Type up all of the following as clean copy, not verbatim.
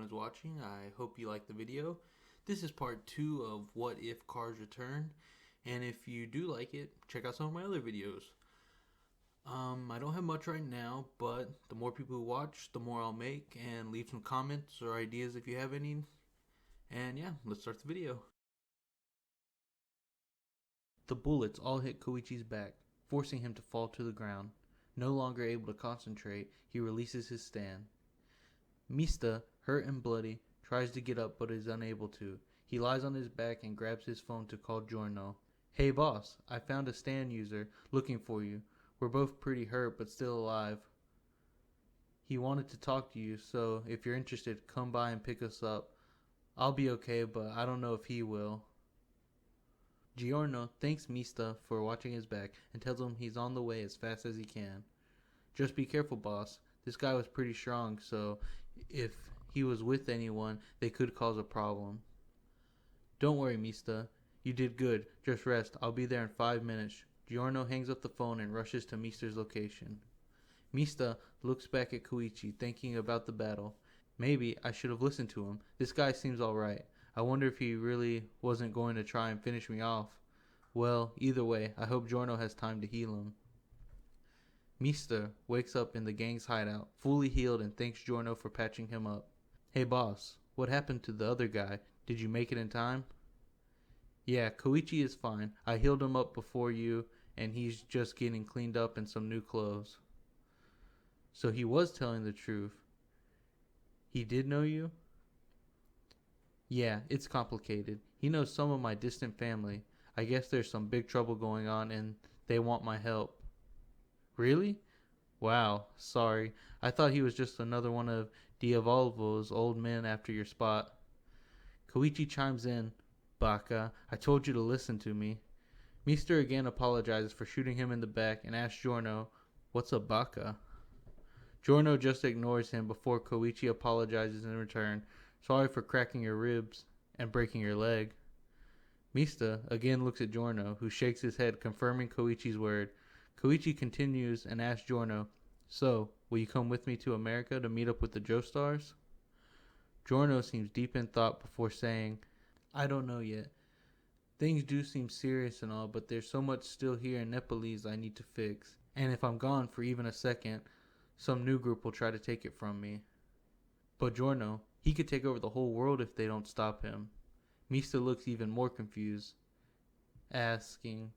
is watching. I hope you like the video. This is part 2 of What If Cars Return, and if you do like it, check out some of my other videos. I don't have much right now, but the more people who watch, the more I'll make, and leave some comments or ideas if you have any. And yeah, let's start the video. The bullets all hit Koichi's back, forcing him to fall to the ground. No longer able to concentrate, he releases his stand. Mista, hurt and bloody, tries to get up but is unable to. He lies on his back and grabs his phone to call Giorno. "Hey boss, I found a stand user looking for you. We're both pretty hurt but still alive. He wanted to talk to you, so if you're interested, come by and pick us up. I'll be okay, but I don't know if he will." Giorno thanks Mista for watching his back and tells him he's on the way as fast as he can. "Just be careful, boss. This guy was pretty strong, so if he was with anyone, they could cause a problem." "Don't worry, Mista. You did good. Just rest. I'll be there in 5 minutes." Giorno hangs up the phone and rushes to Mista's location. Mista looks back at Koichi, thinking about the battle. "Maybe I should have listened to him. This guy seems alright. I wonder if he really wasn't going to try and finish me off. Well, either way, I hope Giorno has time to heal him." Mista wakes up in the gang's hideout, fully healed, and thanks Giorno for patching him up. "Hey boss, what happened to the other guy? Did you make it in time?" "Yeah, Koichi is fine. I healed him up before you, and he's just getting cleaned up in some new clothes." "So he was telling the truth. He did know you?" "Yeah, it's complicated. He knows some of my distant family. I guess there's some big trouble going on, and they want my help." "Really? Wow, sorry. I thought he was just another one of Diavolvo's old men after your spot." Koichi chimes in. "Baka, I told you to listen to me." Mista again apologizes for shooting him in the back and asks Giorno, "What's a baka?" Giorno just ignores him before Koichi apologizes in return. "Sorry for cracking your ribs and breaking your leg." Mista again looks at Giorno, who shakes his head, confirming Koichi's word. Koichi continues and asks Giorno, "So, will you come with me to America to meet up with the Joestars?" Giorno seems deep in thought before saying, "I don't know yet. Things do seem serious and all, but there's so much still here in Nepalese I need to fix. And if I'm gone for even a second, some new group will try to take it from me." "But Giorno, he could take over the whole world if they don't stop him." Mista looks even more confused, asking,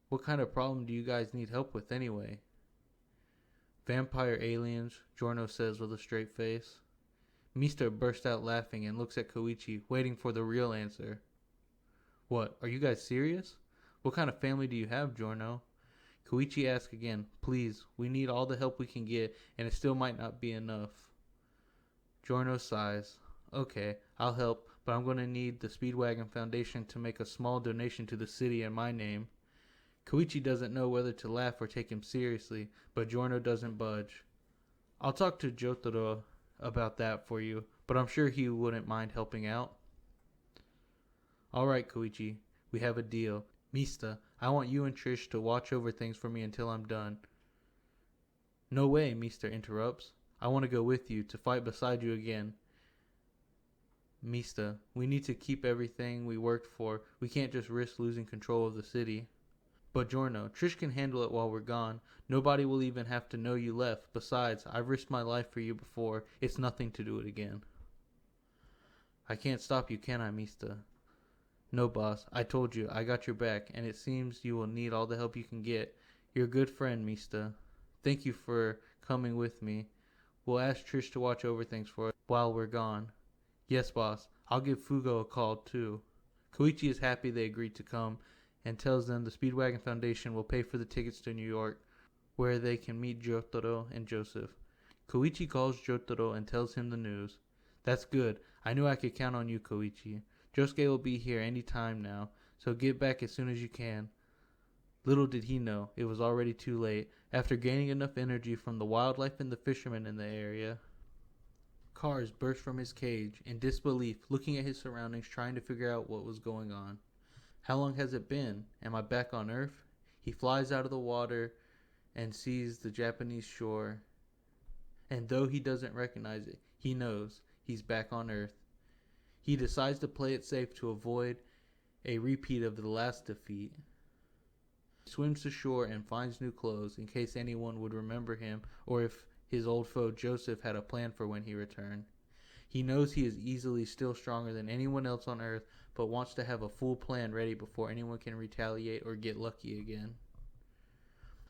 "What kind of problem do you guys need help with anyway?" "Vampire aliens," Giorno says with a straight face. Mista bursts out laughing and looks at Koichi, waiting for the real answer. "What, are you guys serious? What kind of family do you have, Giorno?" Koichi asks again, "Please, we need all the help we can get, and it still might not be enough." Giorno sighs. "Okay, I'll help, but I'm going to need the Speedwagon Foundation to make a small donation to the city in my name." Koichi doesn't know whether to laugh or take him seriously, but Giorno doesn't budge. "I'll talk to Jotaro about that for you, but I'm sure he wouldn't mind helping out." "Alright, Koichi, we have a deal. Mista, I want you and Trish to watch over things for me until I'm done." "No way," Mista interrupts. "I want to go with you, to fight beside you again." "Mista, we need to keep everything we worked for. We can't just risk losing control of the city." "But Giorno, Trish can handle it while we're gone. Nobody will even have to know you left. Besides, I've risked my life for you before. It's nothing to do it again." "I can't stop you, can I, Mista?" "No, boss. I told you, I got your back, and it seems you will need all the help you can get. You're a good friend, Mista. Thank you for coming with me. We'll ask Trish to watch over things for us while we're gone." "Yes, boss. I'll give Fugo a call, too." Koichi is happy they agreed to come, and tells them the Speedwagon Foundation will pay for the tickets to New York, where they can meet Jotaro and Joseph. Koichi calls Jotaro and tells him the news. "That's good. I knew I could count on you, Koichi. Josuke will be here any time now, so get back as soon as you can." Little did he know, it was already too late. After gaining enough energy from the wildlife and the fishermen in the area, Cars burst from his cage, in disbelief, looking at his surroundings, trying to figure out what was going on. "How long has it been? Am I back on Earth?" He flies out of the water and sees the Japanese shore, and though he doesn't recognize it, he knows. he's back on Earth. He decides to play it safe to avoid a repeat of the last defeat. He swims to shore and finds new clothes in case anyone would remember him or if his old foe Joseph had a plan for when he returned. He knows he is easily still stronger than anyone else on Earth, but wants to have a full plan ready before anyone can retaliate or get lucky again.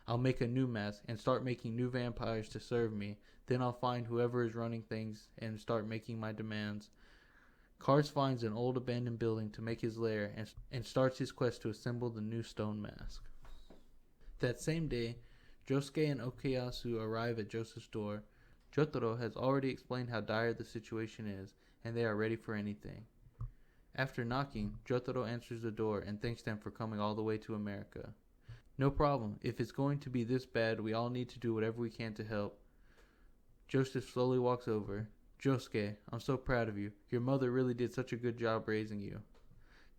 I'll make a new mask and start making new vampires to serve me. Then I'll find whoever is running things and start making my demands. Kars finds an old abandoned building to make his lair and starts his quest to assemble the new stone mask. That same day, Josuke and Okuyasu arrive at Joseph's door. Jotaro has already explained how dire the situation is, and they are ready for anything. After knocking, Jotaro answers the door and thanks them for coming all the way to America. No problem. If it's going to be this bad, we all need to do whatever we can to help. Joseph slowly walks over. Josuke, I'm so proud of you. Your mother really did such a good job raising you.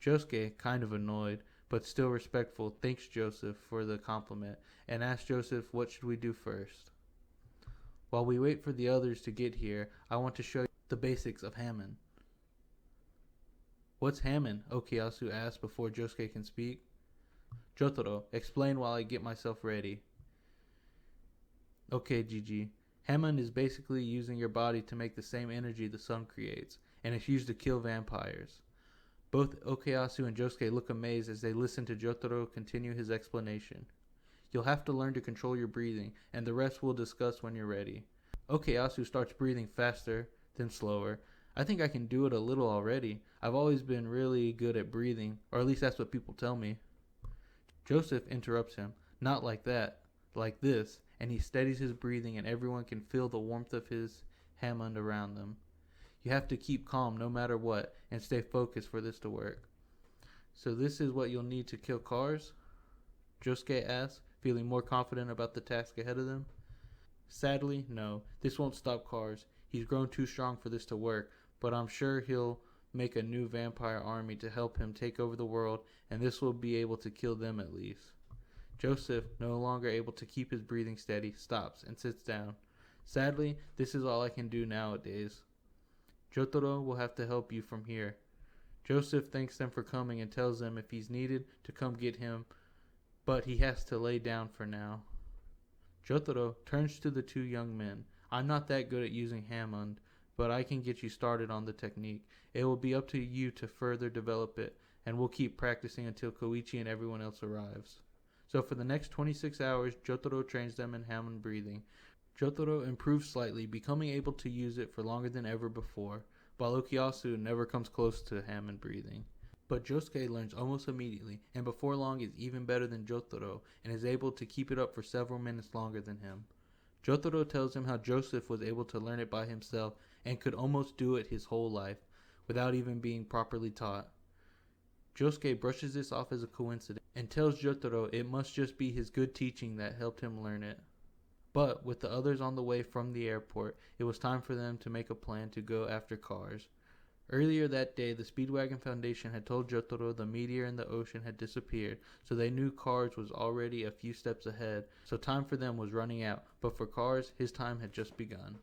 Josuke, kind of annoyed, but still respectful, thanks Joseph for the compliment and asks Joseph what should we do first. While we wait for the others to get here, I want to show you the basics of Hamon. What's Hamon? Okuyasu asks before Josuke can speak. Jotaro, explain while I get myself ready. Okay, Gigi. Hamon is basically using your body to make the same energy the sun creates, and it's used to kill vampires. Both Okuyasu and Josuke look amazed as they listen to Jotaro continue his explanation. You'll have to learn to control your breathing, and the rest we'll discuss when you're ready. Okuyasu starts breathing faster, then slower. I think I can do it a little already. I've always been really good at breathing, or at least that's what people tell me. Joseph interrupts him. Not like that. Like this. And he steadies his breathing and everyone can feel the warmth of his Hamon around them. You have to keep calm no matter what and stay focused for this to work. So this is what you'll need to kill Kars? Josuke asks, feeling more confident about the task ahead of them. Sadly, no. This won't stop Kars. He's grown too strong for this to work, but I'm sure he'll make a new vampire army to help him take over the world, and this will be able to kill them at least. Joseph, no longer able to keep his breathing steady, stops and sits down. Sadly, this is all I can do nowadays. Jotaro will have to help you from here. Joseph thanks them for coming and tells them if he's needed to come get him, but he has to lay down for now. Jotaro turns to the two young men. I'm not that good at using Hamon, but I can get you started on the technique. It will be up to you to further develop it, and we'll keep practicing until Koichi and everyone else arrives. So for the next 26 hours, Jotaro trains them in Hamon breathing. Jotaro improves slightly, becoming able to use it for longer than ever before, while Okuyasu never comes close to Hamon breathing. But Josuke learns almost immediately, and before long is even better than Jotaro, and is able to keep it up for several minutes longer than him. Jotaro tells him how Joseph was able to learn it by himself, and could almost do it his whole life, without even being properly taught. Josuke brushes this off as a coincidence, and tells Jotaro it must just be his good teaching that helped him learn it. But, with the others on the way from the airport, it was time for them to make a plan to go after Kars. Earlier that day, the Speedwagon Foundation had told Jotaro the meteor in the ocean had disappeared, so they knew Kars was already a few steps ahead, so time for them was running out, but for Kars, his time had just begun.